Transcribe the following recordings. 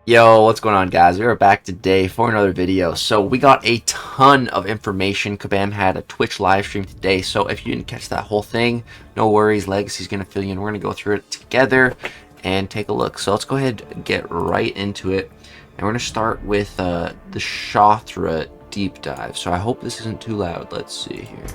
Yo, what's going on, guys? We are back today for another video. So we got a ton of information. Kabam had a Twitch live stream today, so if you didn't catch that whole thing, no worries. Legacy's going to fill you in. We're going to go through it together and take a look. So let's go ahead and get right into it. And we're going to start with the Shathra deep dive. So I hope this isn't too loud. Let's see here.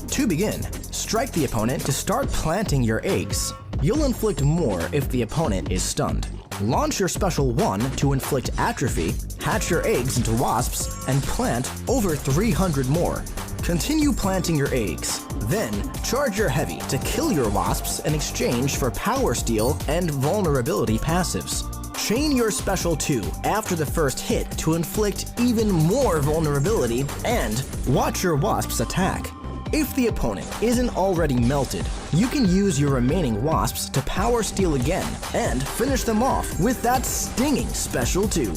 To begin, strike the opponent to start planting your eggs. You'll inflict more if the opponent is stunned. Launch your special 1 to inflict atrophy, hatch your eggs into wasps, and plant over 300 more. Continue planting your eggs. Then, charge your heavy to kill your wasps in exchange for power steal and vulnerability passives. Chain your special 2 after the first hit to inflict even more vulnerability and watch your wasps attack. If the opponent isn't already melted, you can use your remaining wasps to power steal again and finish them off with that stinging special 2.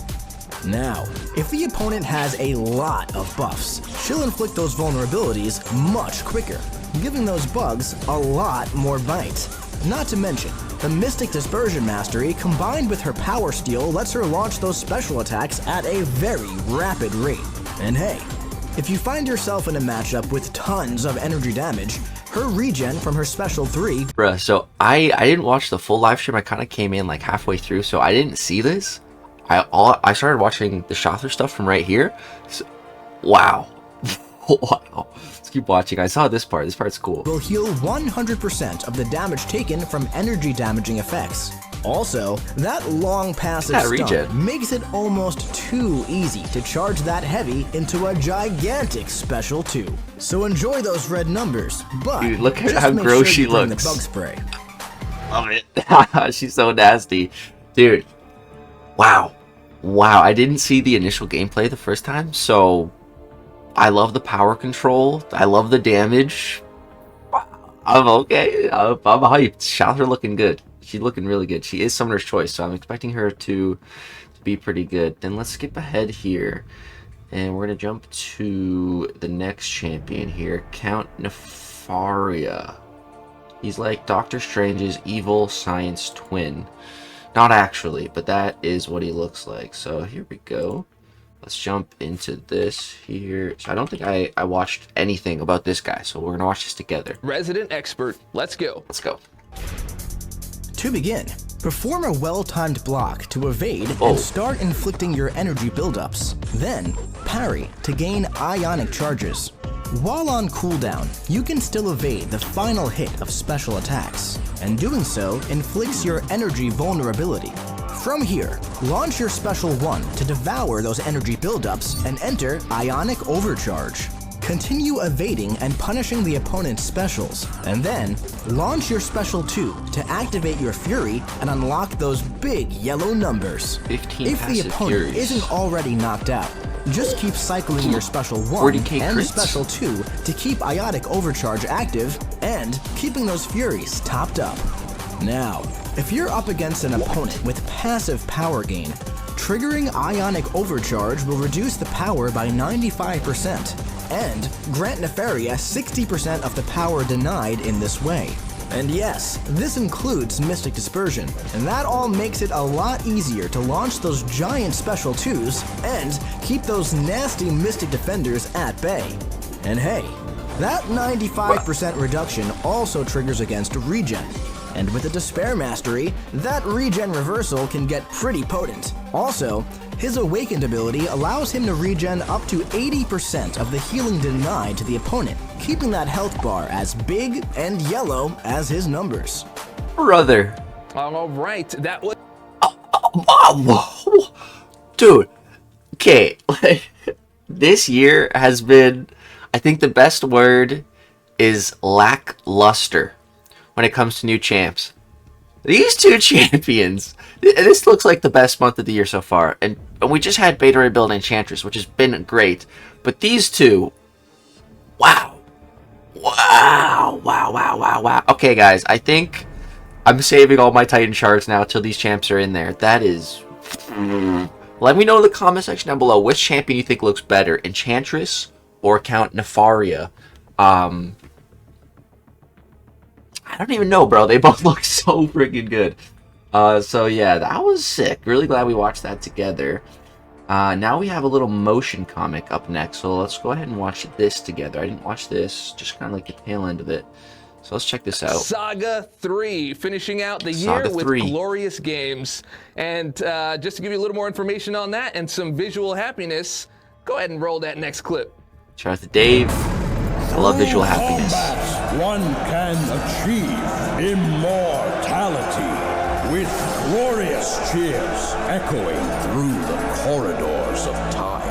Now, if the opponent has a lot of buffs, she'll inflict those vulnerabilities much quicker, giving those bugs a lot more bite. Not to mention, the Mystic Dispersion Mastery combined with her power steal lets her launch those special attacks at a very rapid rate. And hey, if you find yourself in a matchup with tons of energy damage, her regen from her special 3... Bruh, so I didn't watch the full live stream. I kind of came in like halfway through, so I didn't see this. I started watching the Shathra stuff from right here. So, wow. Wow. Let's keep watching. I saw this part. This part's cool. Will heal 100% of the damage taken from energy damaging effects. Also, that long passive stun makes it almost too easy to charge that heavy into a gigantic special 2. So enjoy those red numbers, but dude, look at how gross she looks. The bug spray. Love it. She's so nasty. Dude. Wow. Wow, I didn't see the initial gameplay the first time, so I love the power control. I love the damage. I'm okay. I'm hyped. Shathra looking good. She's looking really good. She is Summoner's Choice, so I'm expecting her to be pretty good. Then let's skip ahead here, and we're going to jump to the next champion here, Count Nefaria. He's like Doctor Strange's evil science twin. Not actually, but that is what he looks like. So here we go. Let's jump into this here. So I don't think I watched anything about this guy, so we're going to watch this together. Resident expert, let's go. Let's go. To begin, perform a well-timed block to evade and start inflicting your energy buildups. Then, parry to gain ionic charges. While on cooldown, you can still evade the final hit of special attacks, and doing so inflicts your energy vulnerability. From here, launch your special 1 to devour those energy buildups and enter Ionic Overcharge. Continue evading and punishing the opponent's specials, and then launch your special 2 to activate your Fury and unlock those big yellow numbers. 15 if the opponent isn't already knocked out, just keep cycling your special 1 and special 2 to keep Ionic Overcharge active and keeping those Furies topped up. Now, if you're up against an opponent with passive power gain, triggering Ionic Overcharge will reduce the power by 95%, and grant Nefaria 60% of the power denied in this way. And yes, this includes Mystic Dispersion, and that all makes it a lot easier to launch those giant special 2s and keep those nasty Mystic Defenders at bay. And hey, that 95% reduction also triggers against regen. And with the Despair Mastery, that regen reversal can get pretty potent. Also, his Awakened ability allows him to regen up to 80% of the healing denied to the opponent, keeping that health bar as big and yellow as his numbers. Brother. All right, that was... Dude, okay, this year has been, I think the best word is lackluster. When it comes to new champs, these two champions, this looks like the best month of the year so far. And we just had Beta Ray Build Enchantress, which has been great. But these two, wow. Wow, wow, wow, wow, wow. Okay, guys, I think I'm saving all my Titan shards now till these champs are in there. That is... Let me know in the comment section down below which champion you think looks better, Enchantress or Count Nefaria. I don't even know, bro. They both look so freaking good. So yeah, that was sick. Really glad we watched that together. Now we have a little motion comic up next, so let's go ahead and watch this together. I didn't watch this, just kind of like the tail end of it. So let's check this out. Saga 3, finishing out the Saga year with 3. glorious games. And just to give you a little more information on that and some visual happiness, go ahead and roll that next clip. Shout out to Dave. I love visual happiness. Combat, one can achieve immortality with glorious cheers echoing through the corridors of time.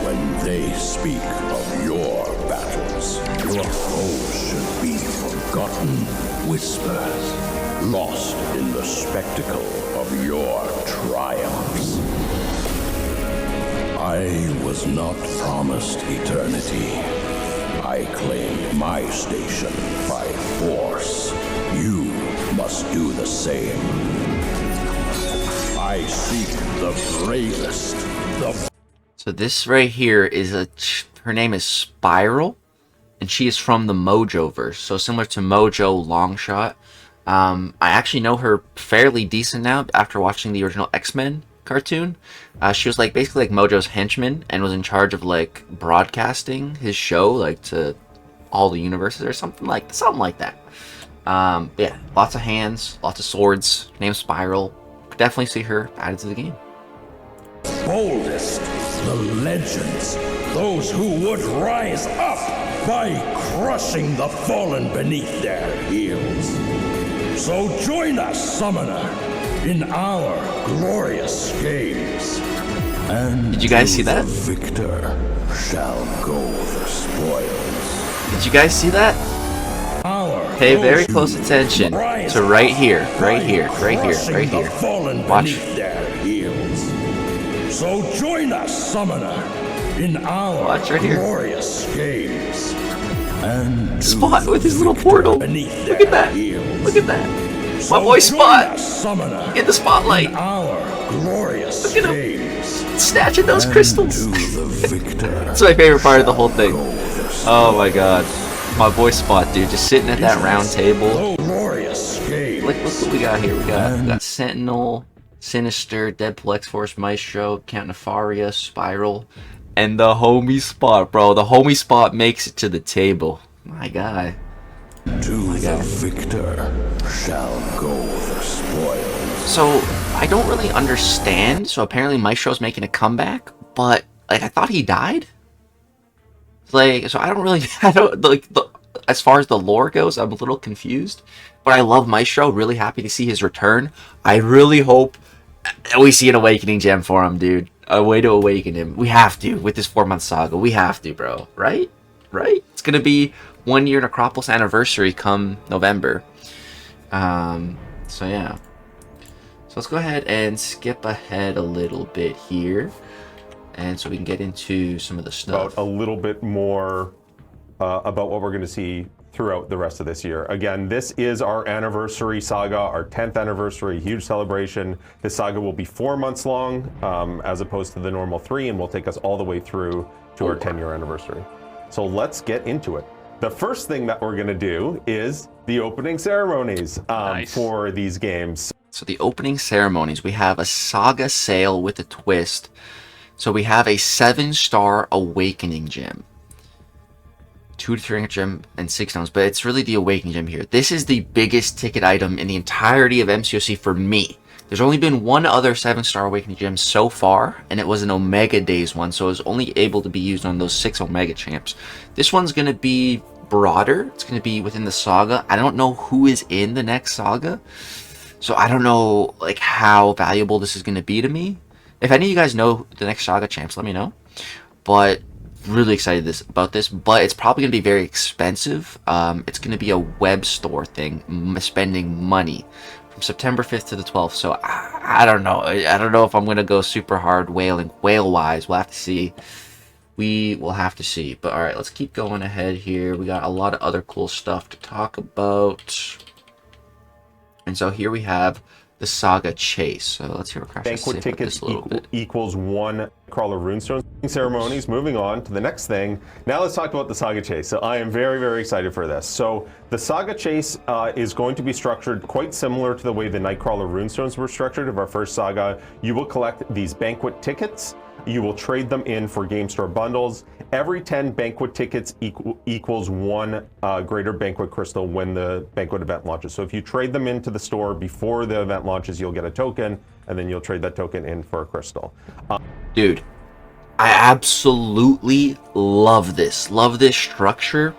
When they speak of your battles, your foes should be forgotten whispers, lost in the spectacle of your triumphs. I was not promised eternity. I claimed my station by force. You must do the same. I seek the bravest, So this right here is her name is Spiral, and she is from the Mojo-verse. So similar to Mojo Longshot. I actually know her fairly decent now after watching the original X-Men cartoon. She was like basically like Mojo's henchman and was in charge of like broadcasting his show like to all the universes or something like that. But yeah, lots of hands, lots of swords. Named Spiral. Could definitely see her added to the game. boldest, the legends, those who would rise up by crushing the fallen beneath their heels. So join us, Summoner, in our glorious games. And did you guys see that? The victor shall go the spoils. Did you guys see that? Pay very close attention to right here. Watch. So join us, Summoner, in our glorious games. And Spot with his little portal. Look at that. Look at that. My boy Spot in the spotlight. Look at him snatching those crystals. That's my favorite part of the whole thing. Oh my god. My boy Spot, dude, just sitting at that round table. Look what we got here. We got Sentinel, Sinister, Deadpool, X-Force, Maestro, Count Nefaria, Spiral, and the homie Spot, bro. The homie Spot makes it to the table. My guy. The victor shall go the spoils. So I don't really understand. So apparently Maestro's making a comeback, but like I thought he died. Like, so I don't really, as far as the lore goes, I'm a little confused. But I love Maestro. Really happy to see his return. I really hope we see an awakening gem for him, dude. A way to awaken him. We have to with this 4-month saga. We have to, bro. Right? It's gonna be 1 year Necropolis anniversary come November. So yeah. So let's go ahead and skip ahead a little bit here. And so we can get into some of the stuff. About a little bit more about what we're going to see throughout the rest of this year. Again, this is our anniversary saga, our 10th anniversary, huge celebration. This saga will be 4 months long, as opposed to the normal 3, and will take us all the way through to our 10-year anniversary. So let's get into it. The first thing that we're going to do is the opening ceremonies for these games. So the opening ceremonies, we have a saga sale with a twist. So we have a 7-star awakening gem. 2 to 3 gem and 6 stones, but it's really the awakening gem here. This is the biggest ticket item in the entirety of MCOC for me. There's only been one other 7-star awakening gem so far, and it was an Omega Days one, so it was only able to be used on those 6 Omega champs. This one's going to be broader. It's going to be within the saga. I don't know who is in the next saga, so I don't know like how valuable this is going to be to me. If any of you guys know the next saga champs, let me know. But really excited about this, but it's probably going to be very expensive. It's going to be a web store thing, spending money from September 5th to the 12th. So I don't know. I don't know if I'm going to go super hard whale-wise. We'll have to see. We will have to see. But all right, let's keep going ahead here. We got a lot of other cool stuff to talk about. And so here we have the Saga Chase. So let's hear what Crash has to say Banquet about this tickets a little bit. equals 1 Nightcrawler runestones ceremonies. Moving on to the next thing. Now let's talk about the Saga Chase. So I am very, very excited for this. So the Saga Chase is going to be structured quite similar to the way the Nightcrawler runestones were structured of our first Saga. You will collect these Banquet tickets. You will trade them in for game store bundles. Every 10 Banquet tickets equals 1 greater Banquet crystal when the Banquet event launches. So if you trade them into the store before the event launches, you'll get a token, and then you'll trade that token in for a crystal. Dude, I absolutely love this. Love this structure.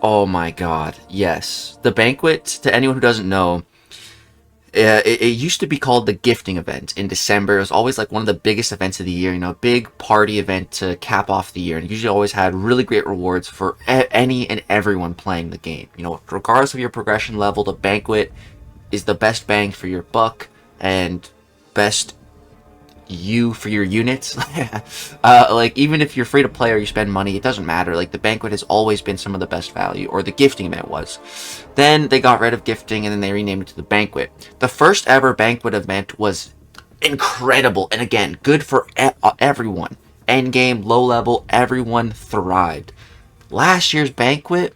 Oh my god, yes. The Banquet, to anyone who doesn't know, it used to be called the gifting event in December. It was always like one of the biggest events of the year, you know, a big party event to cap off the year. And it usually always had really great rewards for any and everyone playing the game. You know, regardless of your progression level, the Banquet is the best bang for your buck and best for your units. Like, even if you're free to play or you spend money, it doesn't matter. Like, the Banquet has always been some of the best value, or the gifting event was. Then they got rid of gifting and then they renamed it to the Banquet. The first ever Banquet event was incredible, and again, good for everyone. End game, low level, everyone thrived. Last year's Banquet,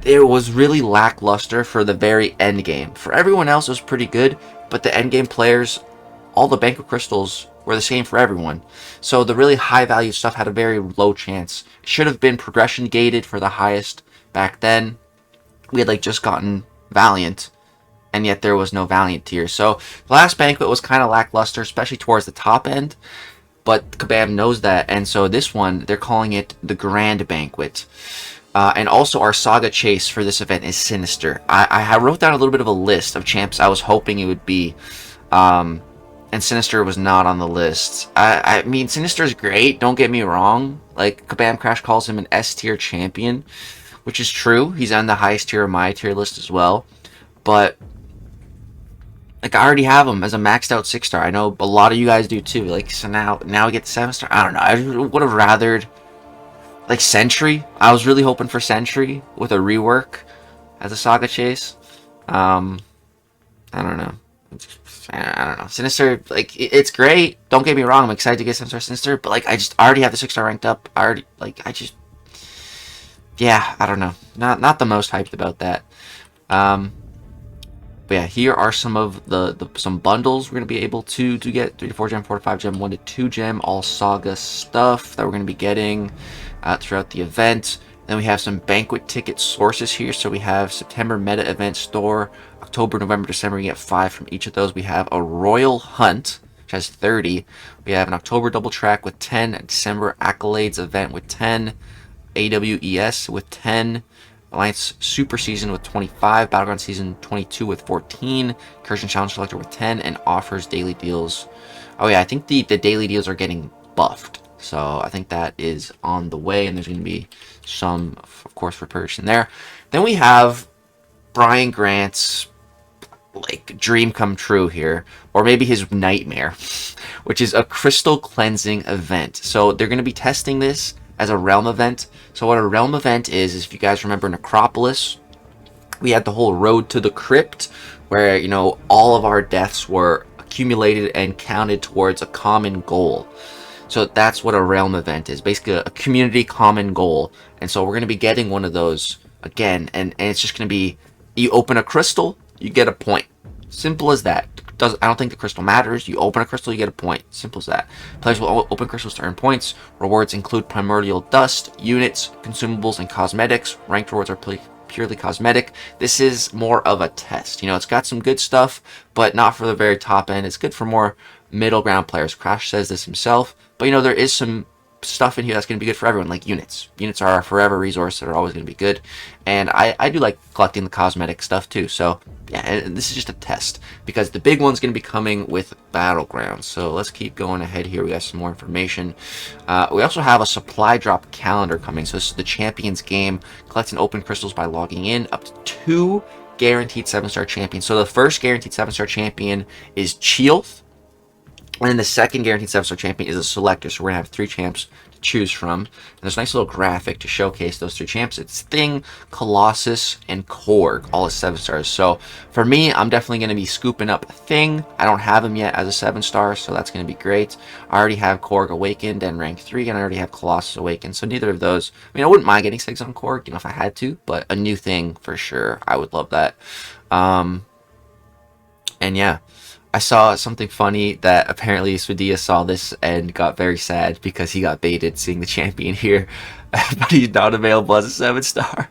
it was really lackluster for the very end game. For everyone else, it was pretty good, but the end game players, all the Banquet crystals were the same for everyone. So the really high value stuff had a very low chance. It should have been progression gated for the highest back then. We had like just gotten Valiant, and yet there was no Valiant tier. So the last Banquet was kind of lackluster, especially towards the top end. But Kabam knows that, and so this one, they're calling it the Grand Banquet. And also our Saga Chase for this event is Sinister. I wrote down a little bit of a list of champs I was hoping it would be. And Sinister was not on the list. I mean, Sinister is great, don't get me wrong. Like, Kabam Crash calls him an S-tier champion, which is true. He's on the highest tier of my tier list as well. But, like, I already have him as a maxed out 6-star. I know a lot of you guys do too. Like, so now we get the 7-star. I don't know. I would have rathered, like, Sentry. I was really hoping for Sentry with a rework as a Saga Chase. I don't know. I don't know. Sinister, like, it's great. Don't get me wrong. I'm excited to get 7-star Sinister, but, like, I already have the 6-star ranked up. Yeah, I don't know. Not the most hyped about that. But yeah, here are some of some bundles we're gonna be able to get: 3 to 4 gem, 4 to 5 gem, 1 to 2 gem, all Saga stuff that we're gonna be getting throughout the event. Then we have some Banquet ticket sources here. So we have September meta event store, October, November, December. We get 5 from each of those. We have a Royal Hunt, which has 30. We have an October double track with 10, a December accolades event with 10, AWES with 10, Alliance Super Season with 25, Battleground Season 22 with 14, Incursion Challenge Selector with 10, and offers daily deals. Oh yeah, I think the daily deals are getting buffed. So I think that is on the way, and there's going to be some, of course, for purchasing there. Then we have Brian Grant's, like, dream come true here, or maybe his nightmare, which is a crystal cleansing event. So they're going to be testing this as a realm event. So what a realm event is if you guys remember Necropolis, we had the whole road to the crypt where, you know, all of our deaths were accumulated and counted towards a common goal. So that's what a realm event is, basically a community common goal. And so we're going to be getting one of those again, and it's just going to be, you open a crystal, you get a point. Simple as that. I don't think the crystal matters. You open a crystal, you get a point. Simple as that. Players will open crystals to earn points. Rewards include primordial dust, units, consumables, and cosmetics. Ranked rewards are purely cosmetic. This is more of a test. You know, it's got some good stuff, but not for the very top end. It's good for more middle ground players. Crash says this himself. But, you know, there is some stuff in here that's going to be good for everyone, like units. Units are a forever resource that are always going to be good. And I do like collecting the cosmetic stuff too. So, yeah, and this is just a test, because the big one's going to be coming with Battlegrounds. So let's keep going ahead here. We got some more information. We also have a supply drop calendar coming. So this is the Champions game. Collect and open crystals by logging in. Up to 2 guaranteed 7-star champions. So the first guaranteed 7-star champion is Chioth. And then the second guaranteed 7-star champion is a selector. So we're going to have 3 champs to choose from. And there's a nice little graphic to showcase those 3 champs. It's Thing, Colossus, and Korg, all as 7 stars. So for me, I'm definitely going to be scooping up Thing. I don't have him yet as a 7-star, so that's going to be great. I already have Korg Awakened and rank 3, and I already have Colossus Awakened. So neither of those, I mean, I wouldn't mind getting 6 on Korg, if I had to, but a new Thing for sure. I would love that. And yeah. I saw something funny that apparently Swadia saw this and got very sad because he got baited seeing the champion here, but he's not available as a 7-star.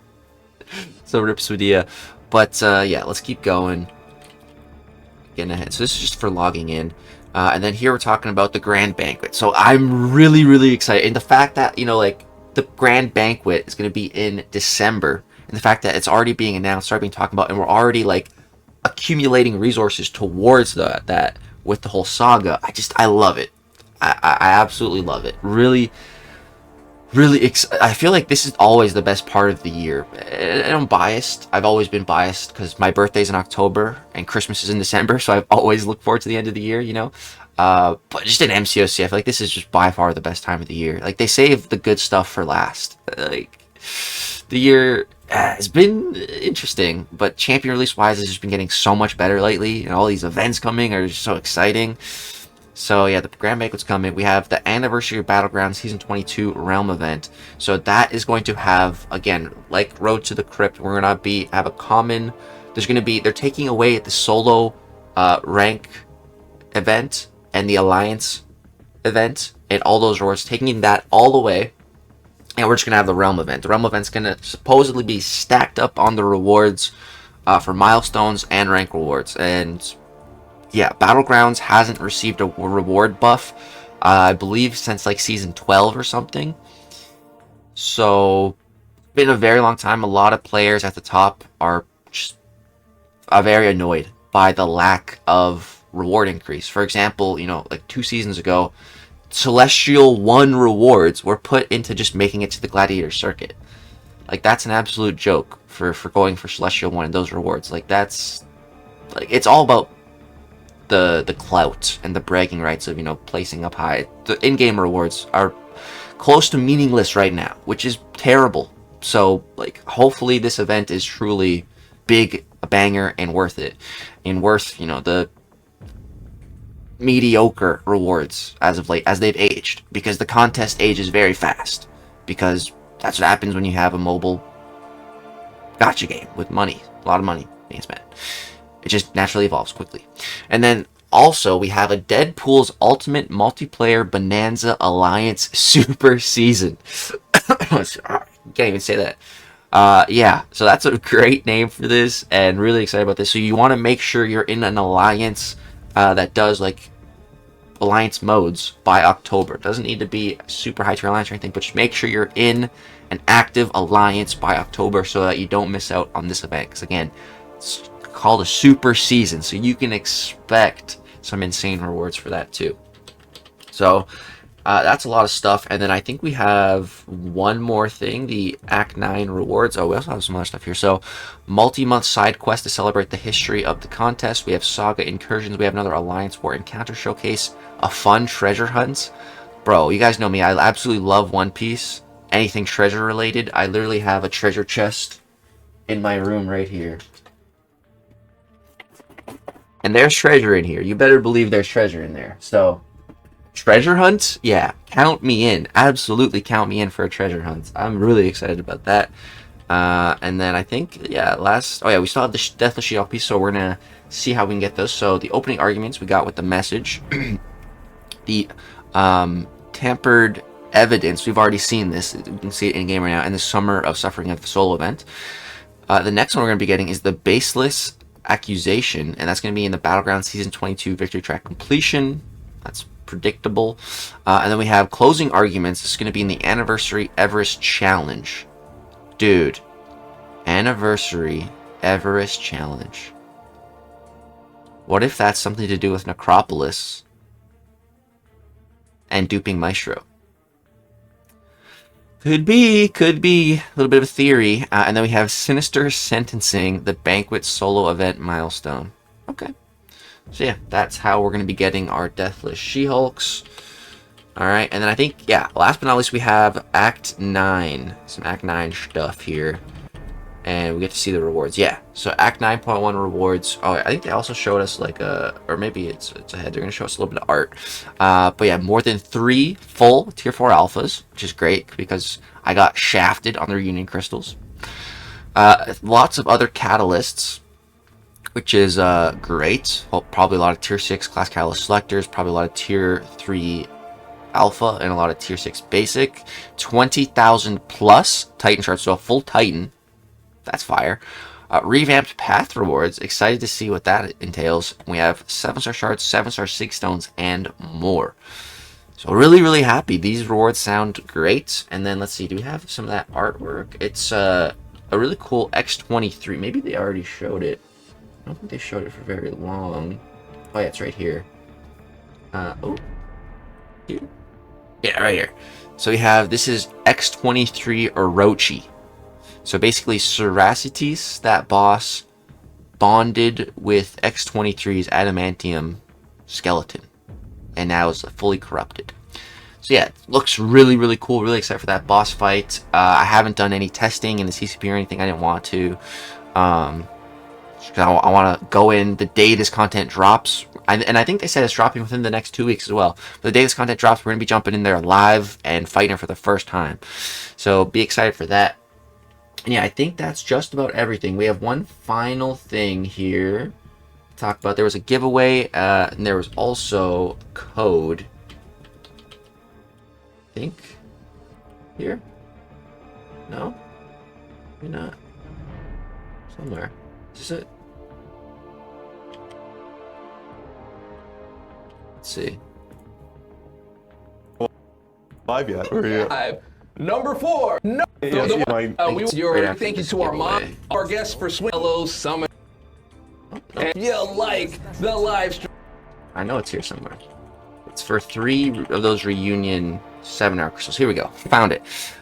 So rip Swadia. But yeah, let's keep going. Getting ahead. So this is just for logging in. And then here we're talking about the Grand Banquet. So I'm really, really excited. And the fact that, like, the Grand Banquet is going to be in December. And the fact that it's already being announced, already being talked about, and we're already, like, accumulating resources towards that with the whole Saga. I love it. I absolutely love it. Really I feel like this is always the best part of the year. And I'm biased. I've always been biased because my birthday's in October and Christmas is in December, so I've always looked forward to the end of the year, but just in MCOC, I feel like this is just by far the best time of the year. Like, they save the good stuff for last. Like, the year has been interesting, but champion release wise has just been getting so much better lately, and all these events coming are just so exciting. So yeah, the Grand Banquet's coming. We have the Anniversary of Battlegrounds Season 22 Realm event. So that is going to have, again, like Road to the Crypt, we're gonna have a common. They're taking away the solo rank event and the Alliance event and all those rewards, taking that all away. And we're just going to have the Realm event. The Realm event's going to supposedly be stacked up on the rewards for milestones and rank rewards. And yeah, Battlegrounds hasn't received a reward buff, I believe, since like Season 12 or something. So, it's been a very long time. A lot of players at the top are just very annoyed by the lack of reward increase. For example, like 2 seasons ago, Celestial 1 rewards were put into just making it to the Gladiator circuit. Like, that's an absolute joke for going for Celestial 1 and those rewards. Like, that's, like, it's all about the clout and the bragging rights of, placing up high. The in-game rewards are close to meaningless right now, which is terrible. So, like, hopefully this event is truly big, a banger, and worth it. And worth, the mediocre rewards as of late, as they've aged, because the contest ages very fast, because that's what happens when you have a mobile gacha game with money, a lot of money being spent. It just naturally evolves quickly. And then also we have a Deadpool's Ultimate Multiplayer Bonanza Alliance Super Season. Can't even say that. Yeah, so that's a great name for this, and really excited about this. So you want to make sure you're in an alliance that does, like, alliance modes by October. It doesn't need to be super high tier alliance or anything, but just make sure you're in an active alliance by October so that you don't miss out on this event. Because again, it's called a super season, so you can expect some insane rewards for that too. So that's a lot of stuff. And then I think we have one more thing, the Act 9 rewards. Oh, we also have some other stuff here. So, multi-month side quest to celebrate the history of the contest. We have Saga Incursions. We have another Alliance War Encounter Showcase. A fun treasure hunt. Bro, you guys know me. I absolutely love One Piece. Anything treasure related. I literally have a treasure chest in my room right here. And there's treasure in here. You better believe there's treasure in there. So, treasure hunt? Yeah, count me in. Absolutely count me in for a treasure hunt. I'm really excited about that. And then I think, yeah, we still have the Deathless Shield piece, so we're going to see how we can get those. So the opening arguments we got with the message. The tampered evidence, we've already seen this. You can see it in game right now. And the Summer of Suffering of the solo event. The next one we're going to be getting is the Baseless Accusation, and that's going to be in the Battleground Season 22 Victory Track Completion. That's predictable. And then we have closing arguments. This is going to be in the Anniversary Everest Challenge. Dude, Anniversary Everest Challenge. What if that's something to do with Necropolis and duping Maestro? Could be. A little bit of a theory. And then we have Sinister Sentencing, the Banquet solo event milestone. Okay. So yeah, that's how we're going to be getting our Deathless She-Hulks. Alright, and then I think, yeah, last but not least, we have Act 9. Some Act 9 stuff here. And we get to see the rewards. Yeah, so Act 9.1 rewards. Oh, I think they also showed us like a, or maybe it's ahead. They're going to show us a little bit of art. But yeah, more than 3 full Tier 4 alphas, which is great because I got shafted on the reunion crystals. Lots of other catalysts, which is great. Well, probably a lot of Tier 6 class catalyst selectors, probably a lot of Tier 3 alpha, and a lot of Tier 6 basic. 20,000 plus Titan shards, so a full Titan. That's fire. Revamped path rewards. Excited to see what that entails. We have 7-star shards, 7-star sig stones, and more. So really, really happy. These rewards sound great. And then let's see, do we have some of that artwork? It's a really cool X23. Maybe they already showed it. I don't think they showed it for very long. Oh yeah, it's right here. Oh, here. Yeah, right here. So we have, this is X23 Orochi. So basically, Seracites, that boss, bonded with X23's adamantium skeleton, and now is fully corrupted. So yeah, it looks really, really cool. Really excited for that boss fight. I haven't done any testing in the CCP or anything. I didn't want to. I want to go in the day this content drops. And I think they said it's dropping within the next 2 weeks as well. But the day this content drops, we're going to be jumping in there live and fighting for the first time. So be excited for that. And yeah, I think that's just about everything. We have one final thing here to talk about. There was a giveaway, and there was also code. I think here? No? Maybe not. Somewhere. Is this it? Let's see. Live yet? Or you? Number 4. No. Yes, Thank you to our mom, our guests for Hello Summon. And you like the live stream. I know it's here somewhere. It's for 3 of those reunion 7-hour crystals. Here we go. Found it.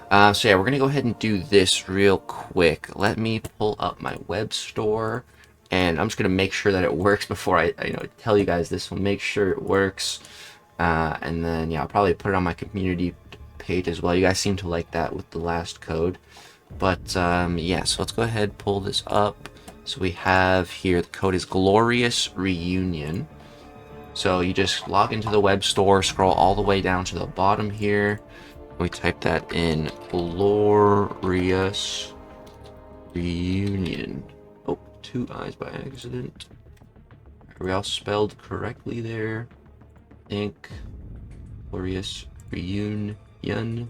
So yeah, we're gonna go ahead and do this real quick. Let me pull up my web store, and I'm just gonna make sure that it works before I tell you guys this. Will make sure it works, and then yeah, I'll probably put it on my community page as well. You guys seem to like that with the last code. But yeah, so let's go ahead, pull this up. So we have here, the code is Glorious Reunion. So you just log into the web store, scroll all the way down to the bottom here. We type that in, Glorious Reunion. Oh, 2 I's by accident. Are we all spelled correctly there? I think. Glorious Reunion.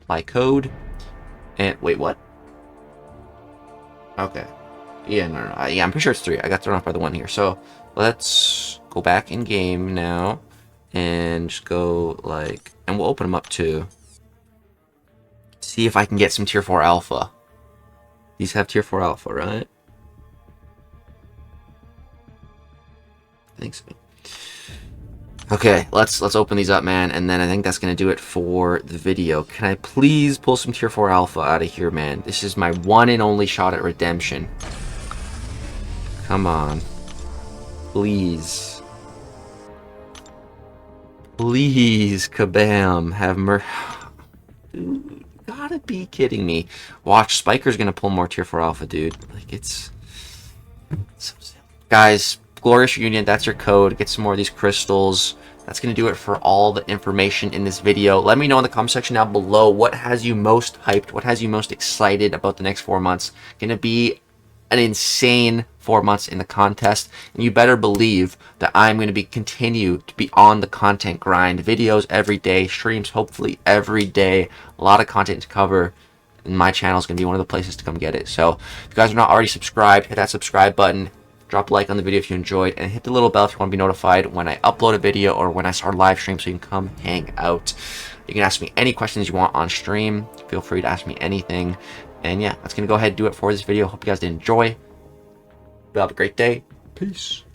Apply code. And wait, what? Okay. Yeah, no. Yeah, I'm pretty sure it's 3. I got thrown off by the 1 here. So let's go back in game now and just go like, and we'll open them up too. See if I can get some tier 4 alpha. These have tier 4 alpha, right? I think so. Okay, let's open these up, man, and then I think that's gonna do it for the video. Can I please pull some tier 4 alpha out of here, man? This is my one and only shot at redemption. Come on. Please. Please, Kabam, have dude, you gotta be kidding me. Watch, Spiker's gonna pull more tier 4 alpha, dude. Like, it's so silly. Guys, Glorious Reunion, that's your code. Get some more of these crystals. That's going to do it for all the information in this video. Let me know in the comment section down below what has you most hyped, what has you most excited about the next 4 months. Going to be an insane 4 months in the contest, and you better believe that I'm going to continue to be on the content grind. Videos every day, streams hopefully every day, a lot of content to cover. And my channel is going to be one of the places to come get it. So if you guys are not already subscribed, hit that subscribe button. Drop a like on the video if you enjoyed, and hit the little bell if you want to be notified when I upload a video or when I start a live stream so you can come hang out. You can ask me any questions you want on stream. Feel free to ask me anything. And yeah, that's going to go ahead and do it for this video. Hope you guys did enjoy. Have a great day. Peace.